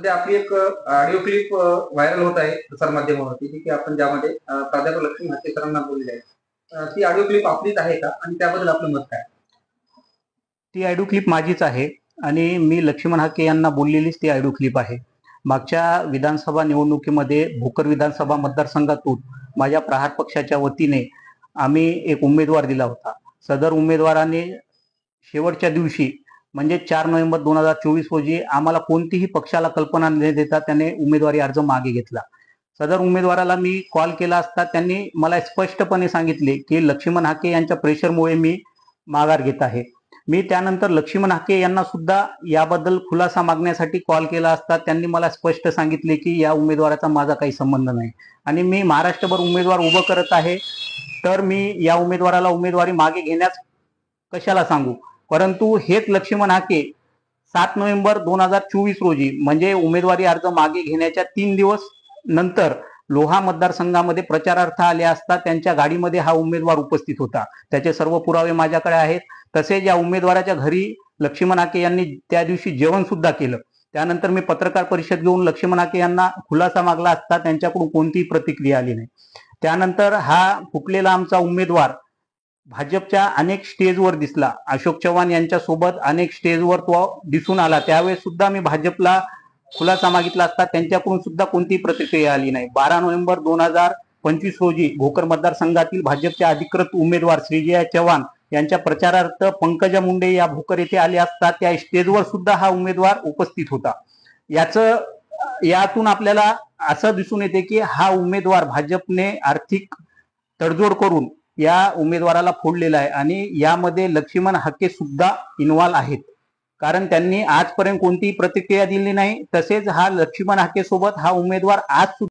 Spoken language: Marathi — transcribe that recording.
सध्या आपली एक ऑडिओ क्लिप व्हायरल होत आहे प्रसार माध्यमावरती की आपण ज्यामध्ये प्राध्यापक लक्ष्मण हाके सरांना बोललेले आहे। ती ऑडिओ क्लिप आपलीच आहे का आणि त्याबद्दल आपलं मत काय? ती ऑडिओ क्लिप माझीच आहे आणि मी लक्ष्मण हाके यांना बोललेलीच ती ऑडिओ क्लिप आहे। मागच्या विधानसभा निवडणुकीमध्ये भोकर विधानसभा मतदारसंघातून माझ्या प्रहार पक्षाच्या वतीने आम्ही एक उमेदवार दिला होता। सदर उमेदवाराने शेवटच्या दिवशी म्हणजे 4 नोव्हेंबर 2024 रोजी आम्हाला कोणतीही पक्षाला कल्पना न देता त्याने उमेदवारी अर्ज मागे घेतला। सदर उमेदवाराला मी कॉल केला असता त्यांनी मला स्पष्टपणे सांगितले की लक्ष्मण हाके यांच्या प्रेशरमुळे मी माघार घेत आहे। मी त्यानंतर लक्ष्मण हाके यांना सुद्धा याबद्दल खुलासा मागण्यासाठी कॉल केला असता त्यांनी मला स्पष्ट सांगितले की या उमेदवाराचा माझा काही संबंध नाही आणि मी महाराष्ट्रभर उमेदवार उभं करत आहे, तर मी या उमेदवाराला उमेदवारी मागे घेण्यास कशाला सांगू। परंतु हेच लक्ष्मण हाके 7 नोव्हेंबर 2024 रोजी म्हणजे उमेदवारी अर्ज मागे घेण्याच्या 3 दिवस नंतर लोहा मतदारसंघामध्ये प्रचारार्थ आले असता त्यांच्या गाडीमध्ये हा उमेदवार उपस्थित होता। त्याचे सर्व पुरावे माझ्याकडे आहेत। तसेच या उमेदवाराच्या घरी लक्ष्मण हाके यांनी त्या दिवशी जेवण सुद्धा केलं। त्यानंतर मी पत्रकार परिषद घेऊन लक्ष्मण हाके यांना खुलासा मागला असता त्यांच्याकडून कोणतीही प्रतिक्रिया आली नाही। त्यानंतर हा फुटलेला आमचा उमेदवार भाजपच्या अनेक स्टेजवर दिसला। अशोक चव्हाण यांच्या सोबत अनेक स्टेजवर तो दिसून आला। त्यावेळेस सुद्धा मी भाजपला खुलासा मागितला असता त्यांच्याकडून सुद्धा कोणतीही प्रतिक्रिया आली नाही। 12 नोव्हेंबर 2025 रोजी भोकर मतदारसंघातील भाजपचे अधिकृत उमेदवार श्रीजया चव्हाण यांच्या प्रचारार्थ पंकजा मुंडे या भोकर येथे आले असता त्या स्टेजवर सुद्धा हा उमेदवार उपस्थित होता। यातून आपल्याला असं दिसून येते की हा उमेदवार भाजपने आर्थिक तडजोड करून या उमेदवाराला फोडलेला आहे आणि यामध्ये लक्ष्मण हाके सुद्धा इन्व्हॉल्व आहेत, कारण त्यांनी आजपर्यंत कोणतीही प्रतिक्रिया दिली नाही। तसेच हा लक्ष्मण हाके सोबत हा उमेदवार आज